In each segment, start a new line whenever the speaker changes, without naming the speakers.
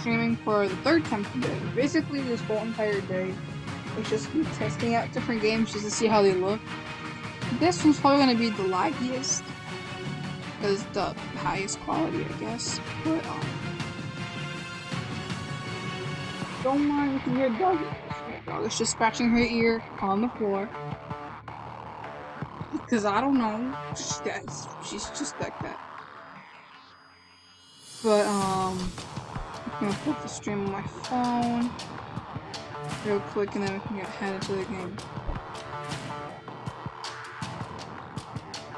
streaming for the third time today. Basically, this whole entire day, it's just me testing out different games just to see how they look. This one's probably gonna be the laggiest, because it's the highest quality, I guess. But don't mind if you hear dog. Dog is just scratching her ear on the floor. Because I don't know, she's just like that. But I'm gonna put the stream on my phone real quick, and then we can get head into the game.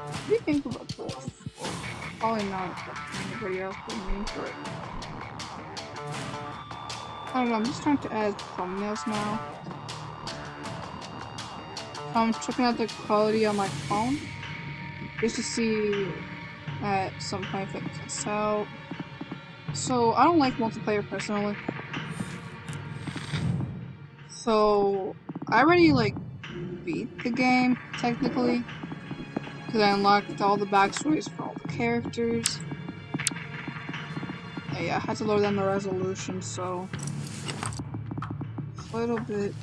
What do you think about this? Probably not anybody else but me, but I don't know. I'm just trying to add thumbnails now. I'm checking out the quality on my phone just to see at some point if it cuts out. So I don't like multiplayer personally. So I already beat the game technically because I unlocked all the backstories for all the characters. Yeah, I had to lower down the resolution, so a little bit.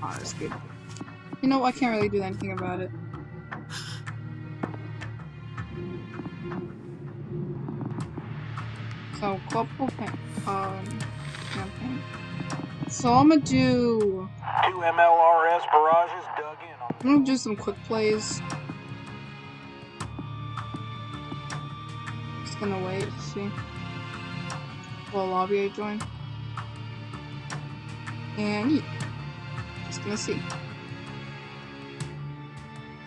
Oh, that's good. You know, I can't really do anything about it. So, couple campaign. So I'm gonna do
2 MLRS barrages dug in on.
I'm gonna do some quick plays. Just gonna wait to see what lobby I join. And yeah, just gonna see.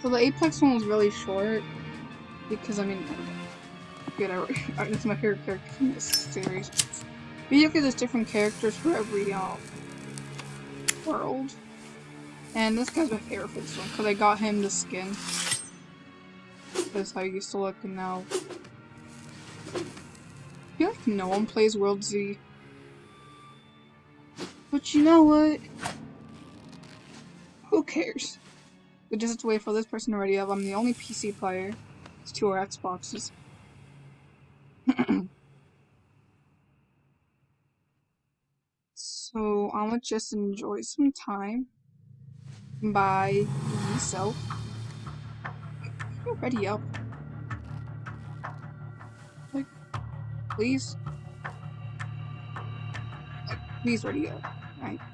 So the Apex one was really short because I mean, it's my favorite character in this series. Basically, there's different characters for every world, and this guy's my favorite for this one because I got him the skin. That's how he used to look, and now I feel like no one plays World Z. But you know what? Who cares? We just have to wait for this person to ready up. I'm the only PC player. It's 2 are Xboxes. So I'm gonna just enjoy some time by myself. Ready up. Like, please. Please ready up.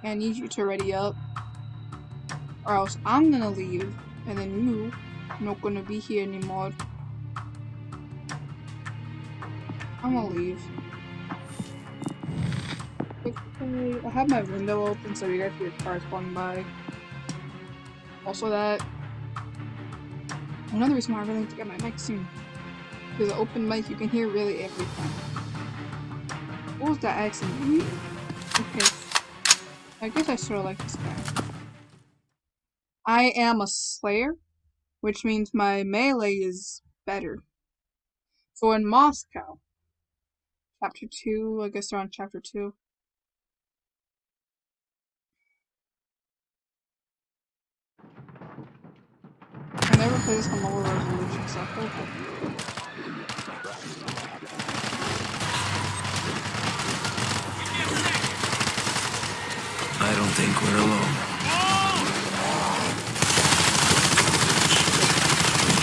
I need you to ready up. Or else I'm gonna leave, and then you not gonna be here anymore. I'm gonna leave. Okay, I have my window open so you guys hear cars going by. Also that. Another reason why I really need to get my mic soon. Because an open mic you can hear really everything. What was that accent? Okay. I guess I sort of like this guy. I am a Slayer, which means my melee is better. So in Moscow, Chapter 2, I guess they're on Chapter 2. I never play this on lower resolution, so I hope
I don't think we're alone.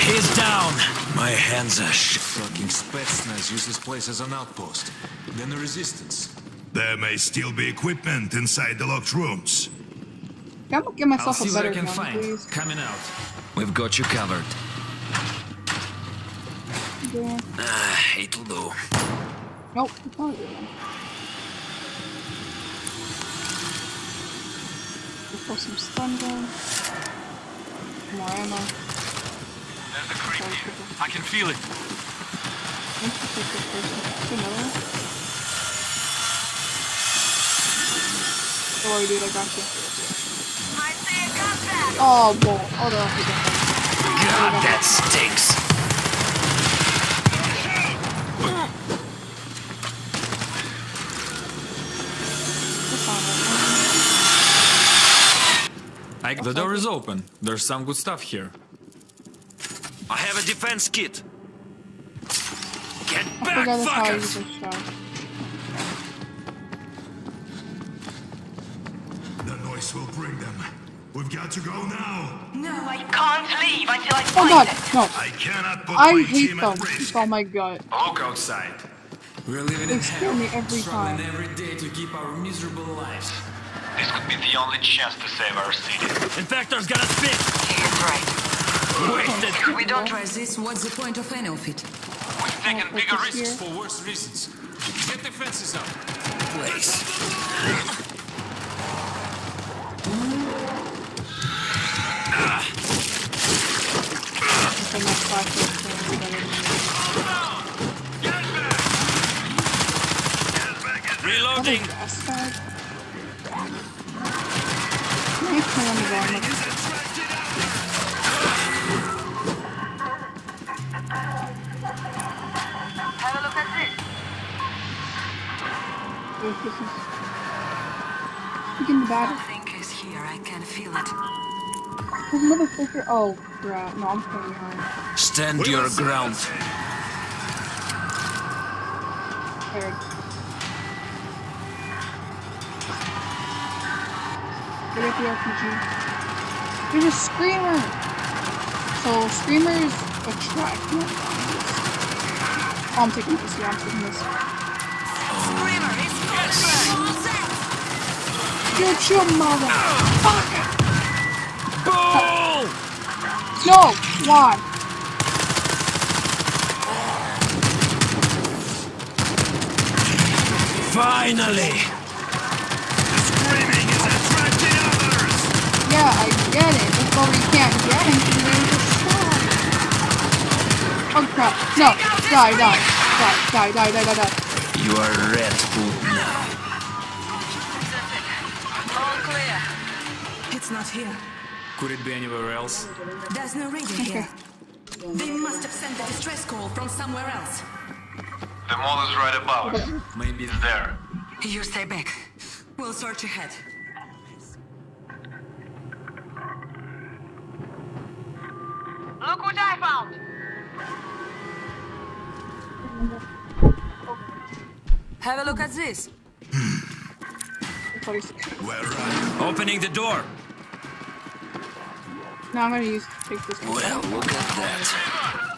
He's down! My hands are
Fucking Spetsnaz use this place as an outpost. Then the resistance.
There may still be equipment inside the locked rooms.
I'm gonna get
I'll
myself
see
a
what
better
I can
gun,
find.
please.
Coming out. We've got you covered.
Yeah.
It'll do.
Nope, it's not a good one. We'll put some stun gun. More ammo.
There's a creep here. I can feel it.
Another one? Don't worry, dude, I got you. Oh, boy. Hold on.
God, that stinks. The door is open. There's some good stuff here.
I have a defense kit. Get
I
back,
forgot that's how I use
fuckers!
this shot.
boss will bring them. We've got to go now.
No, I can't leave until I
Oh
find
god,
it.
no.
I cannot put
I
my
hate
team
them.
at risk.
Oh my god.
Look outside.
We're living
They
in
scare
hell,
me every
struggling
time.
every day to keep our miserable lives.
This could be the only chance to save our city.
Infector's got us fit.
He's right.
Wasted.
We don't try.
Try this, what's the point of any of it?
We've taken
Oh,
bigger
what's
risks
here?
For worse reasons. Get the fences up.
Place.
So much faster than better than me.
Reloading.
Gas bag? Can I turn on the volume?
Have a look at this.
This is... Begin the battle.
Something is here, I can feel it.
There's another figure. Oh, crap. No, I'm staying behind.
Stand your ground.
Tired. Get the RPG. There's a screamer! So, screamers attract more zombies. Oh, I'm taking this. Yeah, I'm taking this.
Screamer, it's coming!
Shoot your motherfucker!
Bull!
No! Why?
Finally!
Screaming is attracting others.
Yeah, I get it. But we can't get him because there's a shot. Oh crap. No. Die, die. Die, die, die, die, die, die.
You are Red Hood now.
All clear.
It's not here.
Could it be anywhere else?
There's no radio here. They must have sent the distress call from somewhere else.
The mall is right above us.
Maybe
It's there.
You stay back. We'll search ahead.
Look what I found.
Have a look at this.
Where are you?
Opening the door.
Now I'm gonna take this one.
Well, look at that.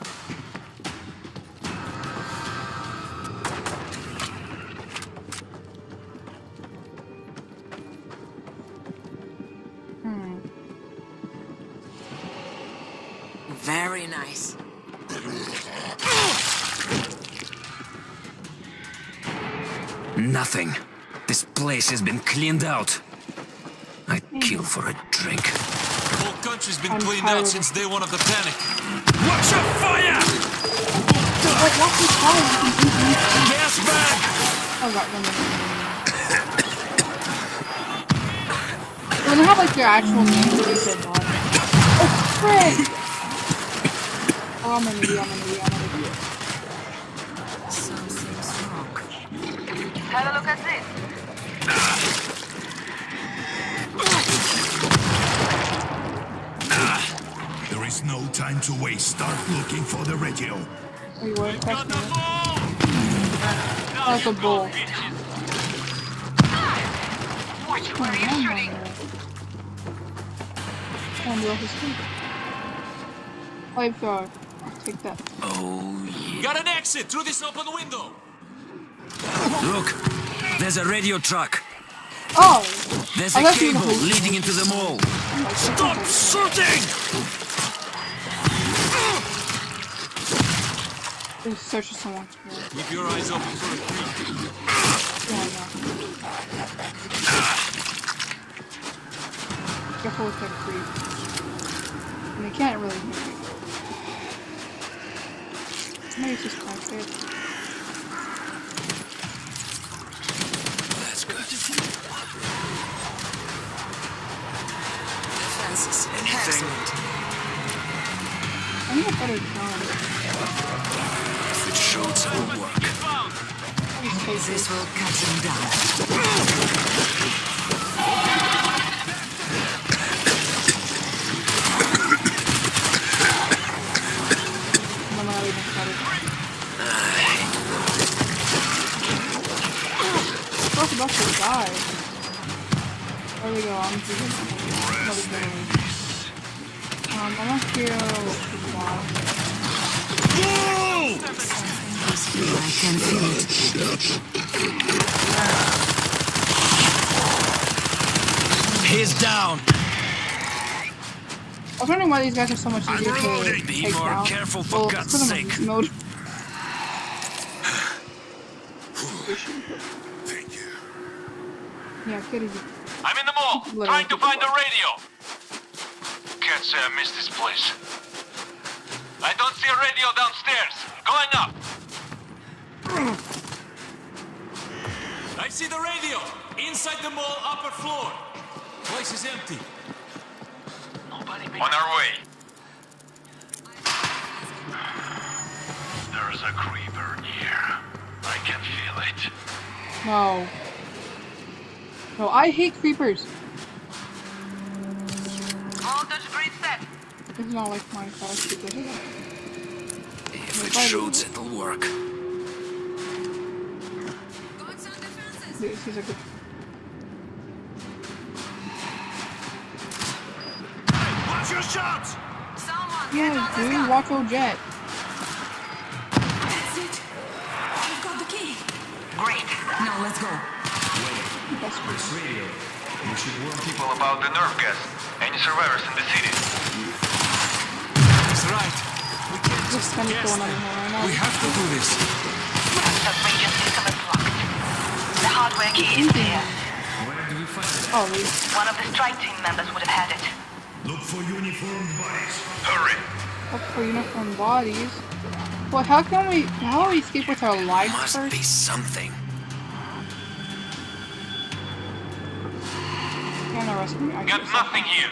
Very nice.
Nothing. This place has been cleaned out. I'd kill for a drink.
The whole country's been
I'm
cleaned
tired
out
of
since day one of the panic.
Watch your fire!
What? What's this fire?
Gas bag!
Oh god, no. When they have like their actual names, they say not. Oh frick! Oh, I'm an idiot.
Something's wrong.
Have a look at this.
There is no time to waste. Start looking for the radio.
Oh, you were pressing it. Like a bull.
Watch where you're shooting.
Lifeguard. Take that.
Oh, yeah.
Got an exit through this open window.
Look, there's a radio truck.
Oh!
There's
I
a
left you the
cable
whole-
leading into the mall. Stop shooting!
There's such a someone.
Keep your eyes open for a creep.
Yeah, no. Careful with that creep. And they can't really hear me. Maybe it's just like it.
That's good.
Defenses.
Anything?
I need a better gun.
If it shows, it will work.
This will cut them down.
I'm not even started. I was about to die. Where they go? I'm thinking another generation. I'm not here for a while.
I can feel it.
He's down.
I was wondering why these guys are so much easier to
Be
take
more
down.
careful, for
Well,
God's
it's 'cause I'm
sake.
in mode.
Thank you.
Yeah, get easy.
I'm in the mall,
Literally.
trying to find the radio. Can't say I missed this place. I don't see a radio downstairs. Going up.
I see the radio! Inside the mall, upper floor! Place is empty.
On our way. There's a creeper near. I can feel it.
No. No, I hate creepers.
Voltage grid set.
It's not like Minecraft because
If it shoots, it'll work.
this is a good.
Watch your shots!
Someone get
Yeah,
on this
dude,
gun.
watch old Jet.
That's it. I've got the key.
Great.
Now let's go.
That's good.
This radio. We should warn people.
People about the nerve gas. Any survivors in the city?
He's right. We can't
This
just
kind of
guess
going on
them.
right now.
We have to do this.
The radio system is locked. The hardware key is here.
Where do we find it?
Oh, wait.
One of the strike team members would have had it.
Look for uniformed bodies.
Hurry.
Look for uniform bodies. Well, how do we escape with our lives
Must
first?
be something.
Can't arrest me. I
Got
guess.
nothing here.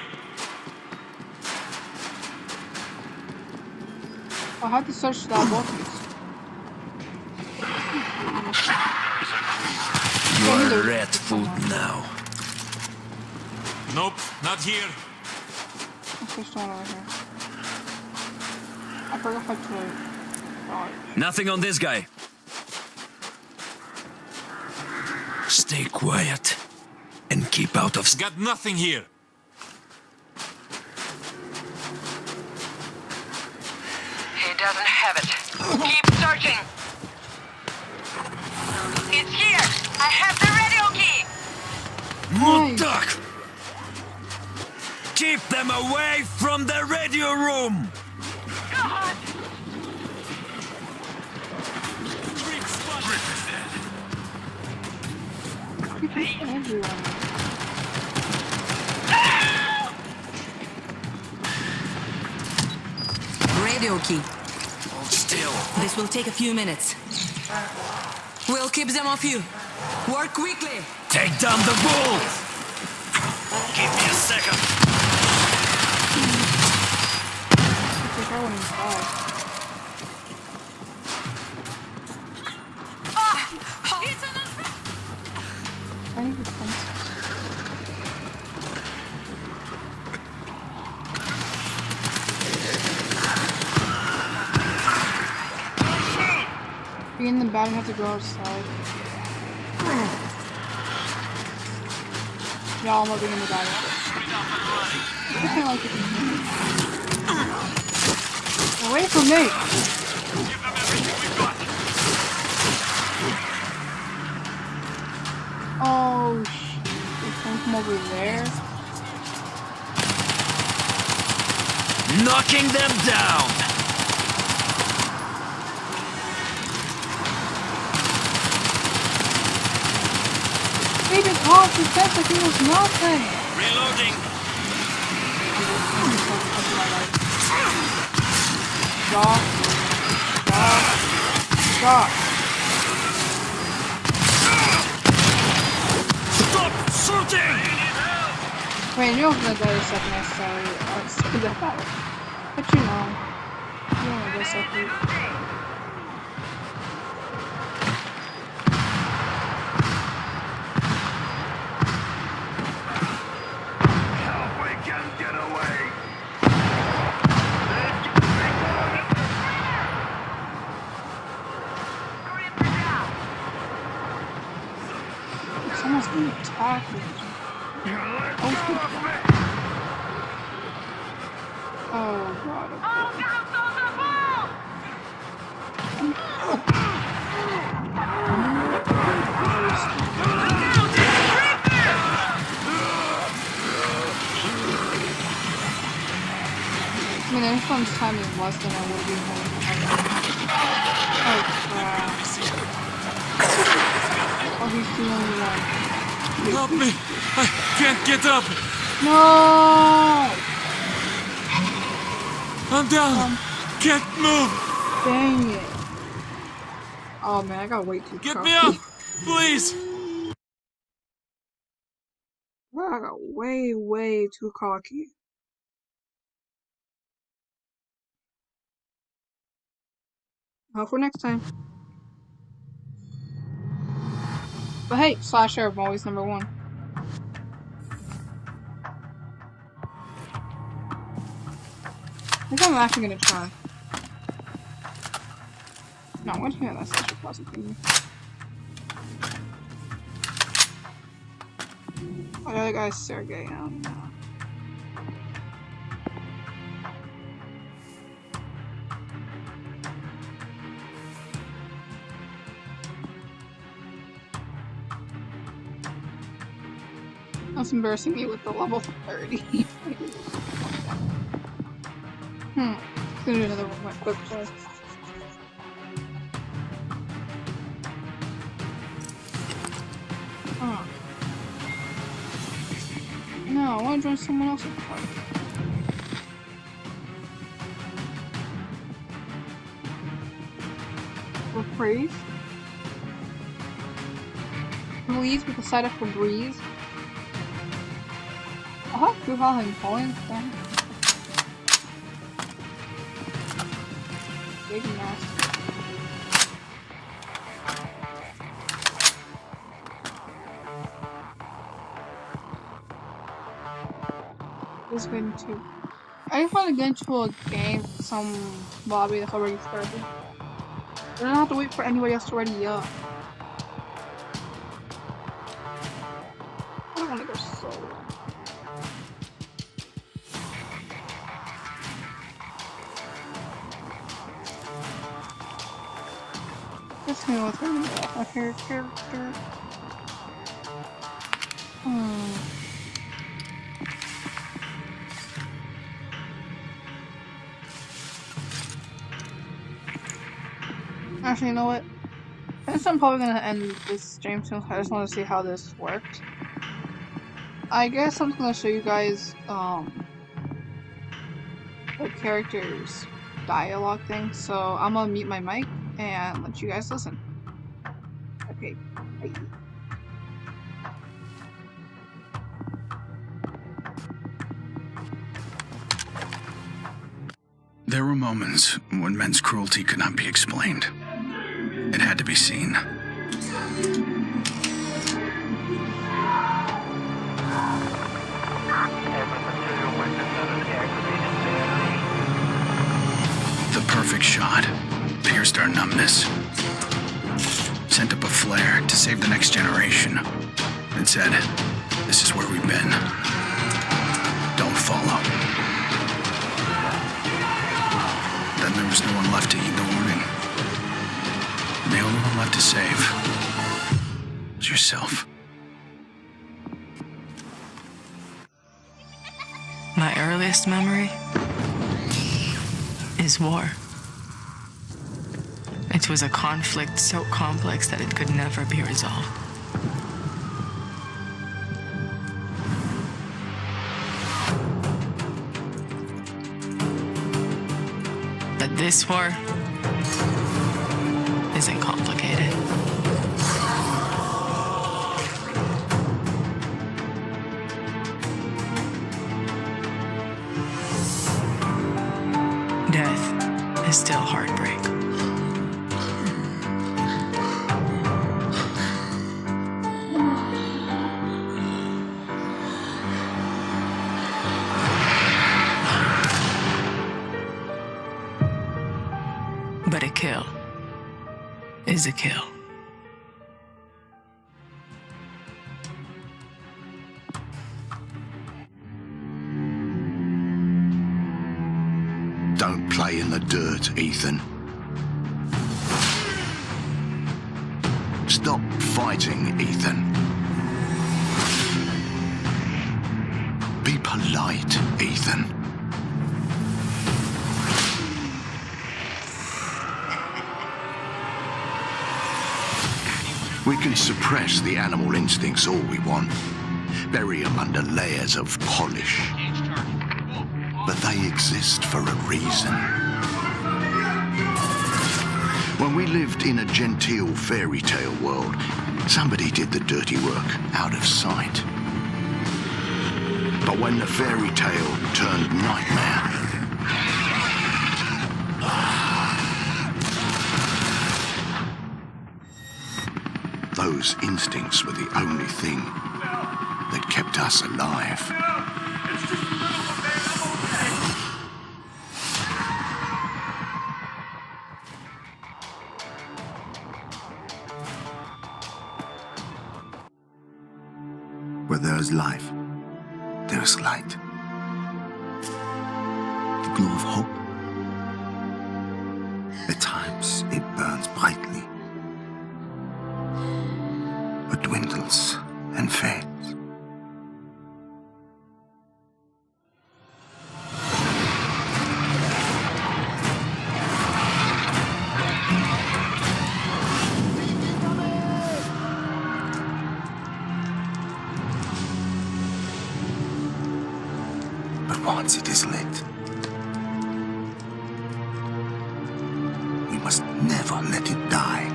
I'll have to search that box.
You're rat food now.
Nope, not here.
I'll search that over here. I forgot how to. Oh,
Nothing on this guy. Stay quiet and keep out of.
Got nothing here.
He doesn't have it. Keep searching. It's here. I have the radio key.
Nice.
Duck! Keep them away from the radio room!
God.
Everyone.
Radio key.
Hold still.
This will take a few minutes. We'll keep them off you. Work quickly.
Take down the bull! Give me a second.
I think I want to die. I need to find Being in the bad, I have to go outside. Yeah, I'm not being in the bad. I can't like it. Away from me!
Give them everything we've got.
Oh, shit. They come from over there.
Knocking them down!
They just off the steps like it was nothing!
Reloading!
Stop. Stop.
Stop shooting!
Wait, you open the door a second, I saw it. Screw that out. But you know. You don't know this second.
We can get away.
Someone's being attacked. Oh god.
All down on the wall!
I mean, this one's time is less than I would be home. Oh crap. Oh, he's the only one.
Help me! I can't get up!
No!
I'm down! Can't move!
Dang it. Oh man, I got way too
Get
cocky.
me up! Please!
Wow, I got way too cocky. Hope for next time. But hey, slasher, I'm always number one. I think I'm actually gonna try. No, I'm gonna hear that slasher closet thingy. Oh, the other guy's Sergey now. That's embarrassing me with the level 30. Let's do another one right quick play. Oh. No, I want to join someone else's party. Reprise? Please with a side of Febreze. Aha, du har en point then. Big mess. This going to. I just want to get into a game, some lobby that's already started. I don't have to wait for anybody else to ready up. I don't want to go solo. Let's see what's going on here, character. Actually, you know what? Since I'm probably gonna end this stream soon, I just want to see how this worked. I guess I'm gonna show you guys the character's dialogue thing. So I'm gonna mute my mic and let you guys listen. Okay, bye.
There were moments when men's cruelty could not be explained. It had to be seen. The perfect shot pierced our numbness. Sent up a flare to save the next generation. It said, "This is where we've been. Don't follow." Then there was no one left to heed the warning. The only one left to save was yourself.
My earliest memory is war. It was a conflict so complex that it could never be resolved. But this war isn't complicated. Death is still heartbreak. But a kill is a kill.
play in the dirt, Ethan. Stop fighting, Ethan. Be polite, Ethan. We can suppress the animal instincts all we want, bury them under layers of polish. But they exist for a reason. When we lived in a genteel fairy tale world, somebody did the dirty work out of sight. But when the fairy tale turned nightmare, those instincts were the only thing that kept us alive. Where there's life, there's light. The glow of hope. At times, it burns brightly, but dwindles and fades. But once it is lit, we must never let it die.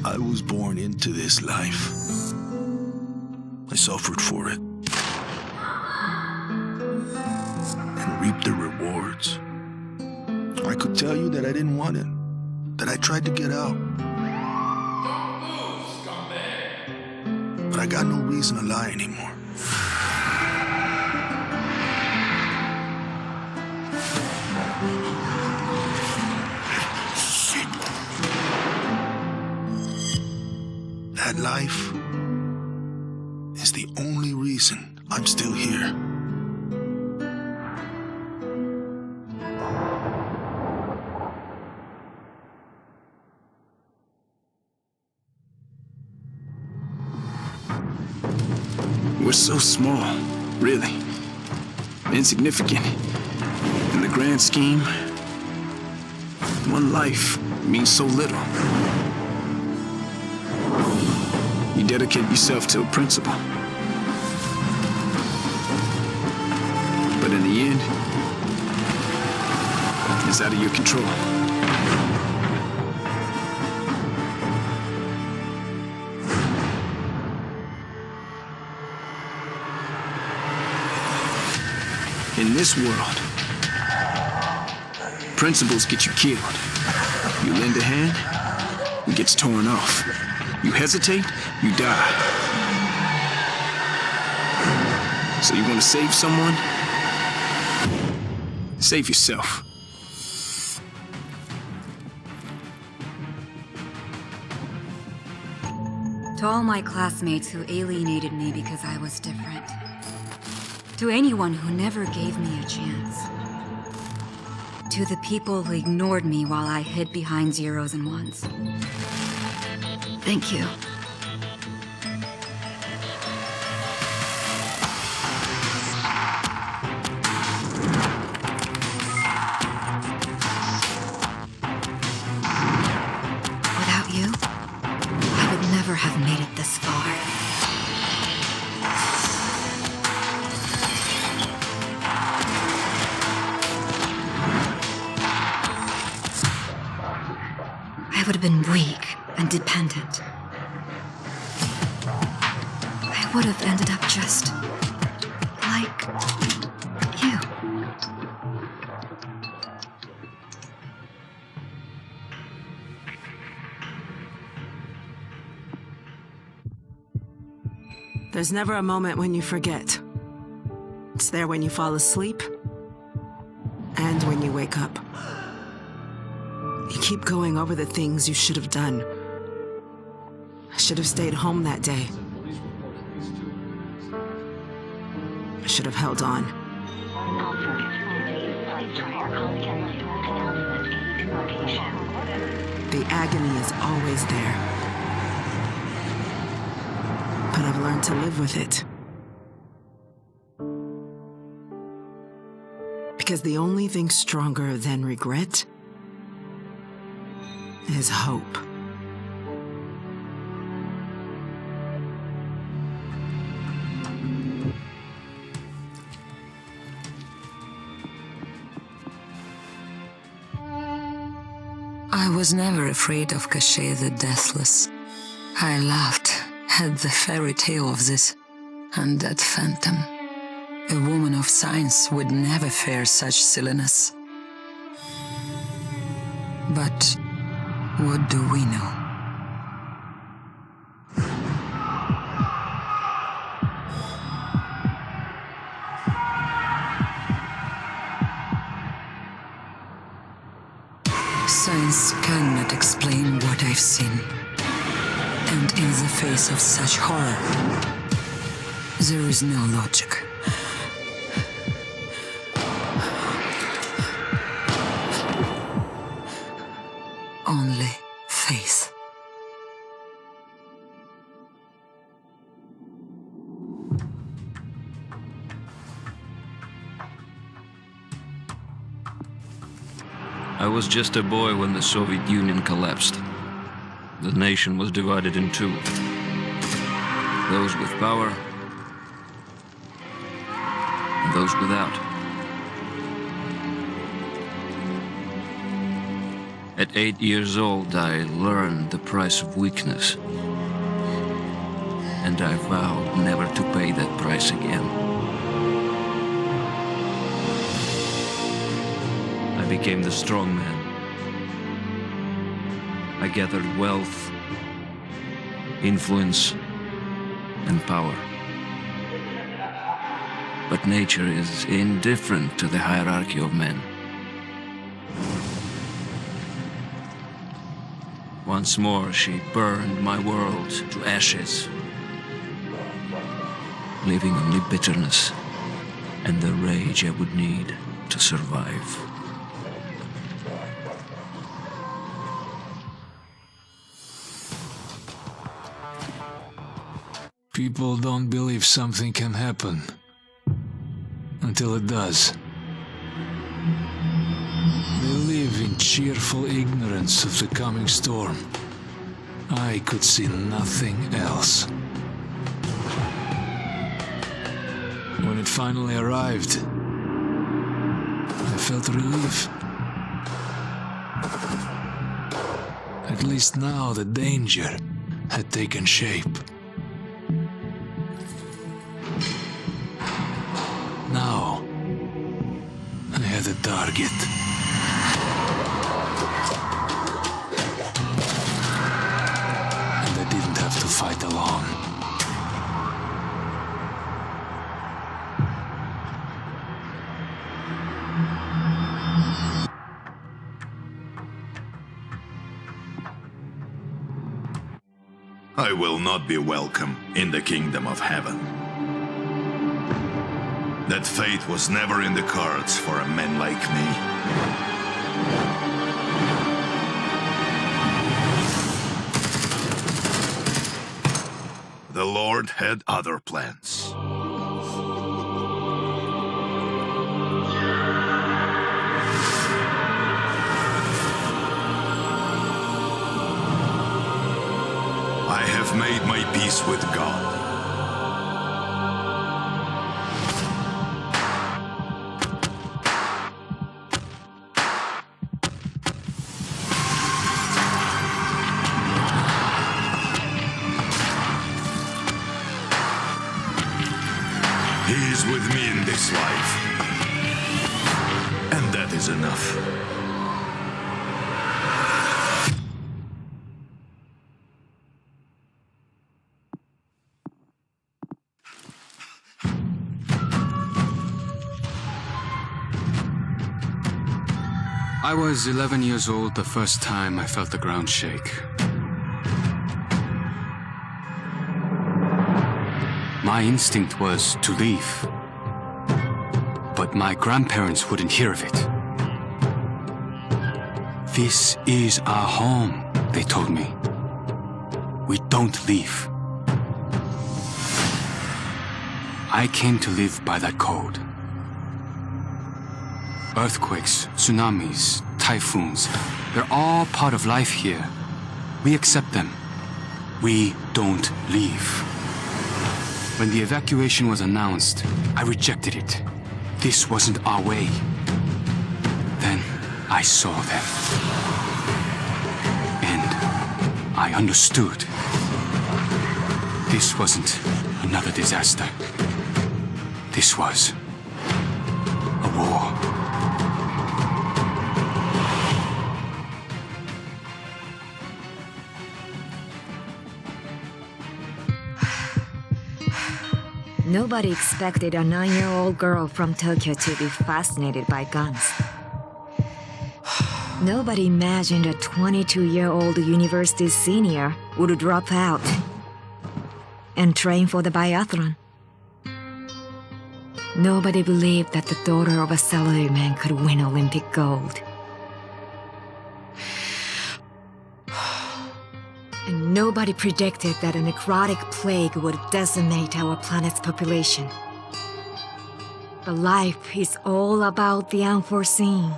I was born into this life. I suffered for it. And reaped the rewards. I could tell you that I didn't want it. That I tried to get out. But I got no reason to lie anymore. That life is the only reason I'm still here.
We're so small, really. Insignificant. In the grand scheme, one life means so little. You dedicate yourself to a principle. But in the end, it's out of your control. In this world, principles get you killed. You lend a hand, it gets torn off. You hesitate, you die. So you want to save someone? Save yourself.
To all my classmates who alienated me because I was different. To anyone who never gave me a chance. To the people who ignored me while I hid behind zeros and ones. Thank you. Without you, I would never have made it this far. I would have been weak and dependent. I would have ended up just like you.
There's never a moment when you forget.
there when you fall asleep and when you wake up. You keep going over the things you should have done. I should have stayed home that day. I should have held on. The agony is always there. But I've learned to live with it. Because the only thing stronger than regret is hope.
I was never afraid of Cachet the Deathless. I laughed at the fairy tale of this undead phantom. A woman of science would never fear such silliness. But what do we know? Science cannot explain what I've seen. And in the face of such horror, there is no logic. Only faith.
I was just a boy when the Soviet Union collapsed. The nation was divided in two. Those with power, and those without. At 8 years old, I learned the price of weakness. And I vowed never to pay that price again. I became the strong man. I gathered wealth, influence, and power. But nature is indifferent to the hierarchy of men. Once more, she burned my world to ashes, leaving only bitterness and the rage I would need to survive.
People don't believe something can happen until it does. They live in cheerful ignorance of the coming storm. I could see nothing else. When it finally arrived, I felt relief. At least now the danger had taken shape. Now, I had a target. And I didn't have to fight alone.
I will not be welcome in the kingdom of heaven. That fate was never in the cards for a man like me. The Lord had other plans. I have made my peace with God. He is with me in this life. And that is enough.
I was 11 years old the first time I felt the ground shake. My instinct was to leave. But my grandparents wouldn't hear of it. This is our home, they told me. We don't leave. I came to live by that code. Earthquakes, tsunamis, typhoons, they're all part of life here. We accept them. We don't leave. When the evacuation was announced, I rejected it. This wasn't our way. Then I saw them. And I understood. This wasn't another disaster. This was a war.
Nobody expected a 9-year-old girl from Tokyo to be fascinated by guns. Nobody imagined a 22-year-old university senior would drop out and train for the biathlon. Nobody believed that the daughter of a salaryman could win Olympic gold. And nobody predicted that a necrotic plague would decimate our planet's population. But life is all about the unforeseen.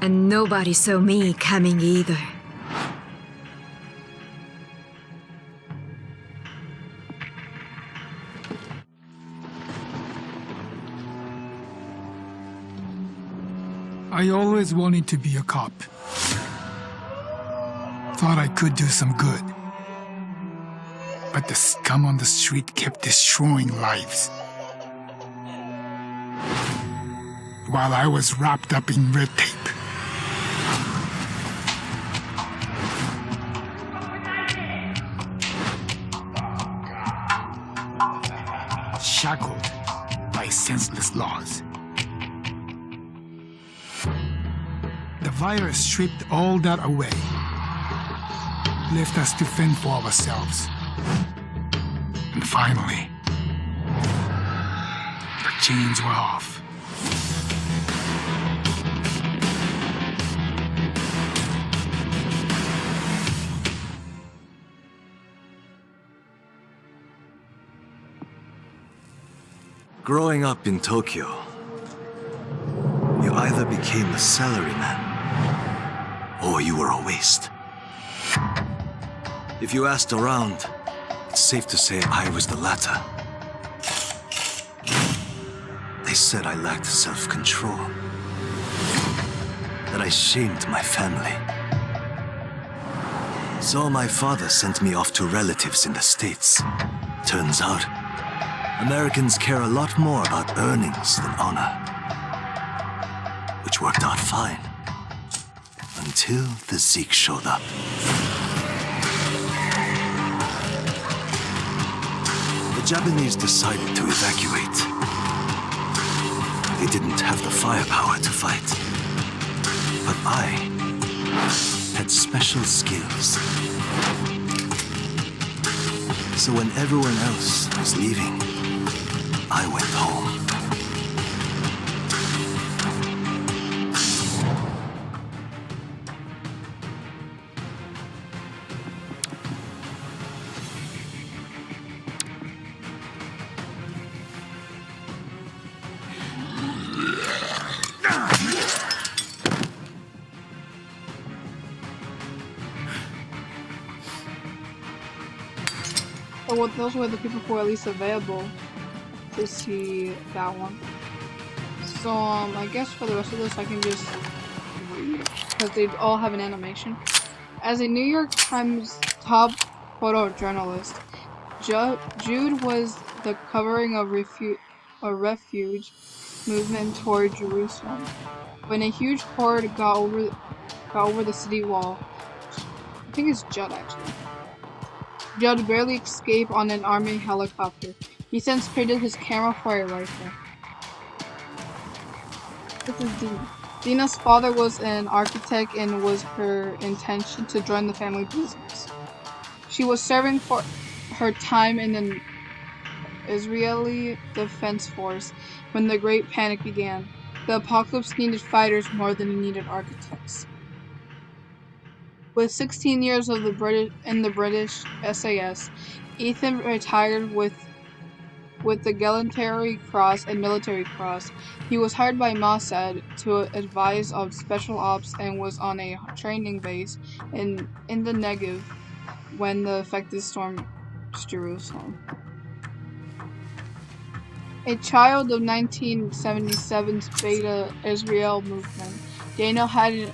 And nobody saw me coming either.
I always wanted to be a cop. Thought I could do some good. But the scum on the street kept destroying lives. While I was wrapped up in red tape. Shackled by senseless laws. The virus stripped all that away, left us to fend for ourselves. And finally, the chains were off.
Growing up in Tokyo, you either became a salaryman or you were a waste. If you asked around, it's safe to say I was the latter. They said I lacked self-control, that I shamed my family. So my father sent me off to relatives in the States. Turns out, Americans care a lot more about earnings than honor. Which worked out fine. Until the Zeke showed up. The Japanese decided to evacuate. They didn't have the firepower to fight. But I had special skills. So when everyone else was leaving, I went home.
So what, those were the people who were at least available to see that one. So I guess for the rest of this I can just read, because they all have an animation. As a New York Times top photojournalist, Jude was the covering of a refuge movement toward Jerusalem. When a huge horde got over got over the city wall. I think it's Judd, actually. Judd barely escaped on an army helicopter. He since traded his camera for a rifle. This is Dina. Dina's father was an architect and was her intention to join the family business. She was serving for her time in an Israeli Defense Force when the Great Panic began. The apocalypse needed fighters more than it needed architects. With 16 years of the British SAS, Ethan retired with the Gallantry Cross and Military Cross. He was hired by Mossad to advise on special ops and was on a training base in the Negev when the affected stormed Jerusalem. A child of 1977's Beta Israel movement, Daniel had an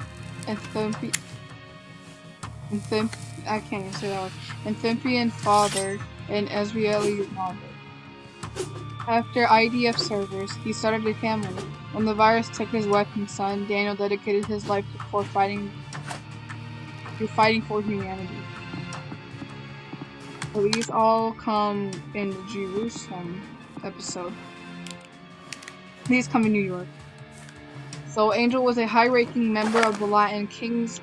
Ethiopian father and Israeli mother. After IDF service, he started a family. When the virus took his wife and son, Daniel dedicated his life to fighting for humanity. So these all come in the Jerusalem episode. These come in New York. So Angel was a high-ranking member of the Latin Kings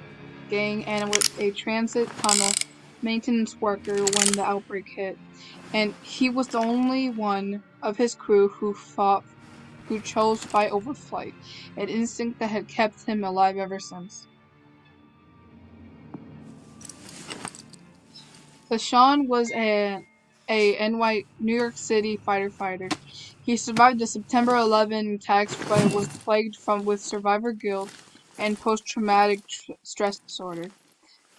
gang and was a transit tunnel maintenance worker when the outbreak hit. And he was the only one of his crew who chose fight over flight, an instinct that had kept him alive ever since. So Sean was a New York City fighter. He survived the September 11 attacks but was plagued with survivor guilt and post-traumatic stress disorder.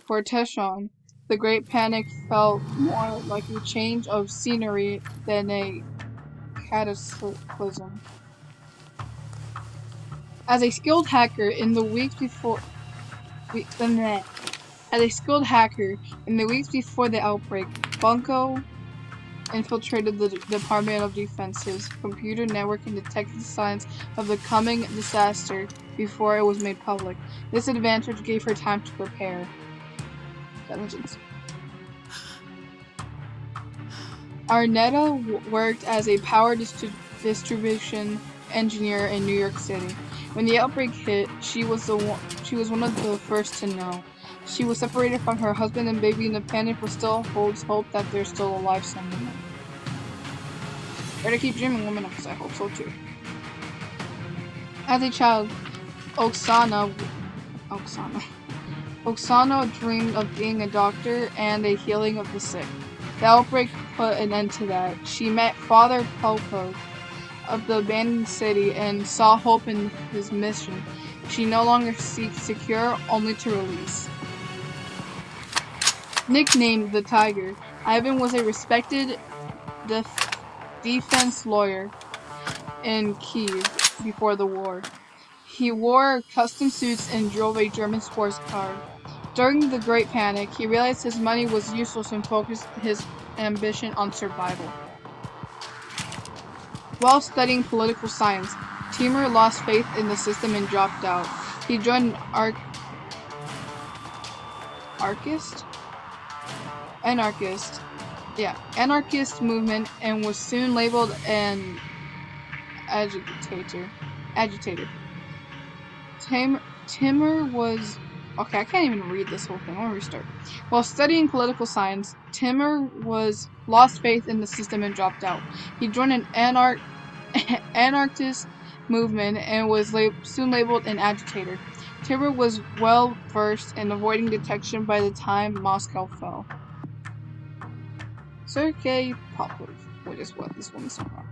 For Teshon, the Great Panic felt more like a change of scenery than a cataclysm. As a skilled hacker in the weeks before the outbreak, Bunko infiltrated the Department of Defense's computer network and detected signs of the coming disaster before it was made public. This advantage gave her time to prepare. Arnetta worked as a power distribution engineer in New York City. When the outbreak hit, she was one of the first to know. She was separated from her husband and baby, and the panic still holds hope that they're still alive somewhere. Better keep dreaming, woman, because I hope so too. As a child, Oksana dreamed of being a doctor and a healing of the sick. The outbreak put an end to that. She met Father Popov of the abandoned city and saw hope in his mission. She no longer seeks secure, only to release. Nicknamed the Tiger, Ivan was a respected defense lawyer in Kiev before the war. He wore custom suits and drove a German sports car. During the Great Panic, he realized his money was useless and focused his ambition on survival. While studying political science, Timur lost faith in the system and dropped out. He joined anarchist movement and was soon labeled an agitator. Timur was... Okay, I can't even read this whole thing. I'll restart. While studying political science, Timur lost faith in the system and dropped out. He joined an anarchist movement and was soon labeled an agitator. Timur was well versed in avoiding detection by the time Moscow fell. Sergei Popov, which is what this one's about.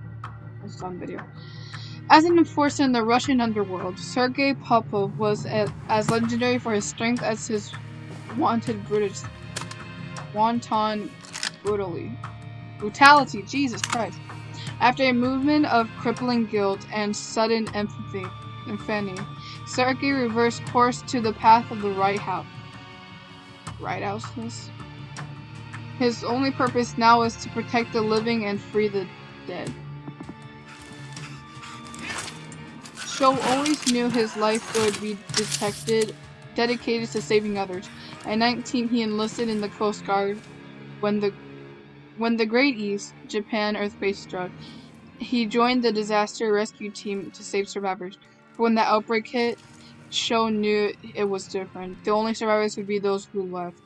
This is on video. As an enforcer in the Russian underworld, Sergei Popov was as legendary for his strength as his wanton brutality. Jesus Christ. After a movement of crippling guilt and sudden infamy, Sergei reversed course to the path of the righthouseness. His only purpose now is to protect the living and free the dead. Sho always knew his life would be detected dedicated to saving others. At 19, he enlisted in the Coast Guard. When the Great East Japan earthquake struck, he joined the disaster rescue team to save survivors. When the outbreak hit, Sho knew it was different. The only survivors would be those who left.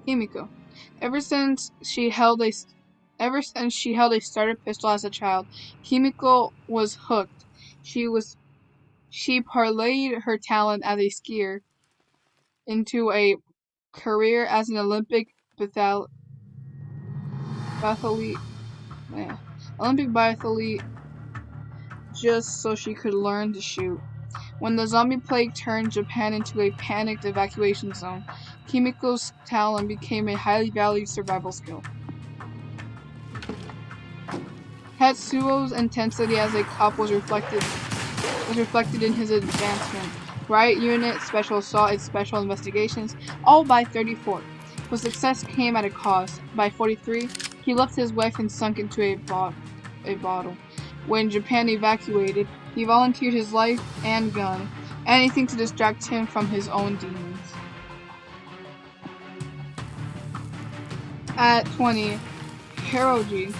Himiko. Ever since she held a starter pistol as a child, Himiko was hooked. She parlayed her talent as a skier into a career as an Olympic biathlete just so she could learn to shoot. When the zombie plague turned Japan into a panicked evacuation zone, Kimiko's talent became a highly valued survival skill. Tetsuo's intensity as a cop was reflected in his advancement. Riot Unit, Special Assault, and Special Investigations, all by 34. But success came at a cost. By 43, he left his wife and sunk into a bottle. When Japan evacuated, he volunteered his life and gun, anything to distract him from his own demons. At 20, Hiroji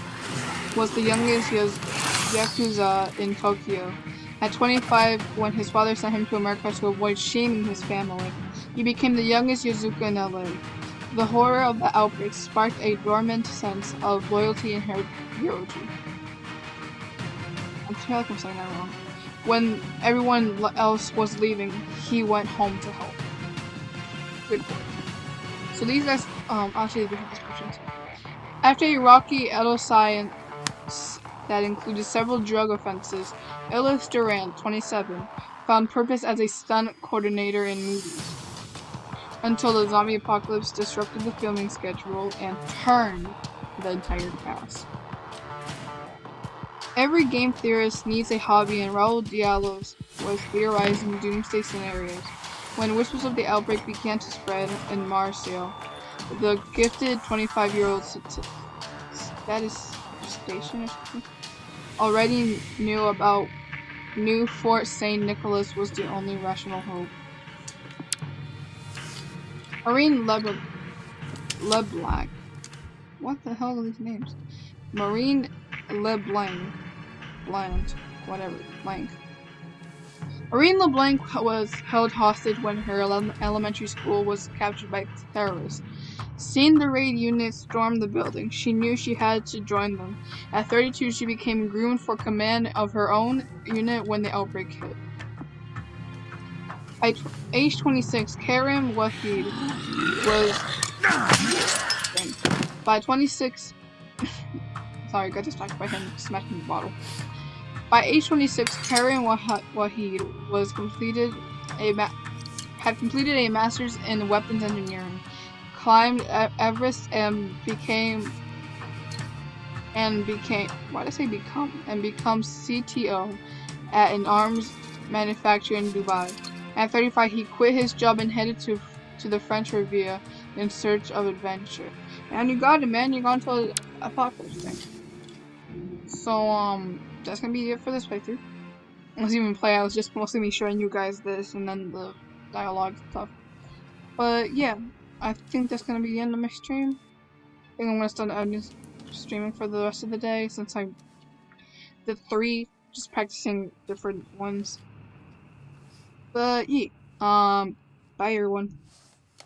was the youngest Yakuza in Tokyo. At 25, when his father sent him to America to avoid shaming his family, he became the youngest Yakuza in LA. The horror of the outbreak sparked a dormant sense of loyalty in Hiroji. I feel like I'm saying that wrong. When everyone else was leaving, he went home to help. Good boy. So these guys, I'll show you the different descriptions. After a rocky adolescence that included several drug offenses, Ellis Durant, 27, found purpose as a stunt coordinator in movies, until the zombie apocalypse disrupted the filming schedule and turned the entire cast. Every game theorist needs a hobby, and Raul Diallos was theorizing doomsday scenarios. When whispers of the outbreak began to spread in Marseille, the gifted 25-year-old statistician already knew Fort St. Nicholas was the only rational hope. Marine LeBlanc. What the hell are these names? Marine LeBlanc. Marine LeBlanc was held hostage when her elementary school was captured by terrorists. Seeing the raid unit storm the building, she knew she had to join them. At 32, she became groomed for command of her own unit when the outbreak hit. At age 26, Karim Wahid was... By 26... Sorry, got distracted by him smashing the bottle. By age 26, Karim Wahid had completed a master's in weapons engineering, climbed Everest, and become CTO at an arms manufacturer in Dubai. At 35, he quit his job and headed to the French Riviera in search of adventure. And you got it, man. You're going to a apocalypse thing. So, that's gonna be it for this playthrough. I wasn't even playing, I was just mostly me showing you guys this and then the dialogue stuff. But yeah, I think that's gonna be the end of my stream. I think I'm gonna start streaming for the rest of the day since I did 3, just practicing different ones. But yeah, bye everyone.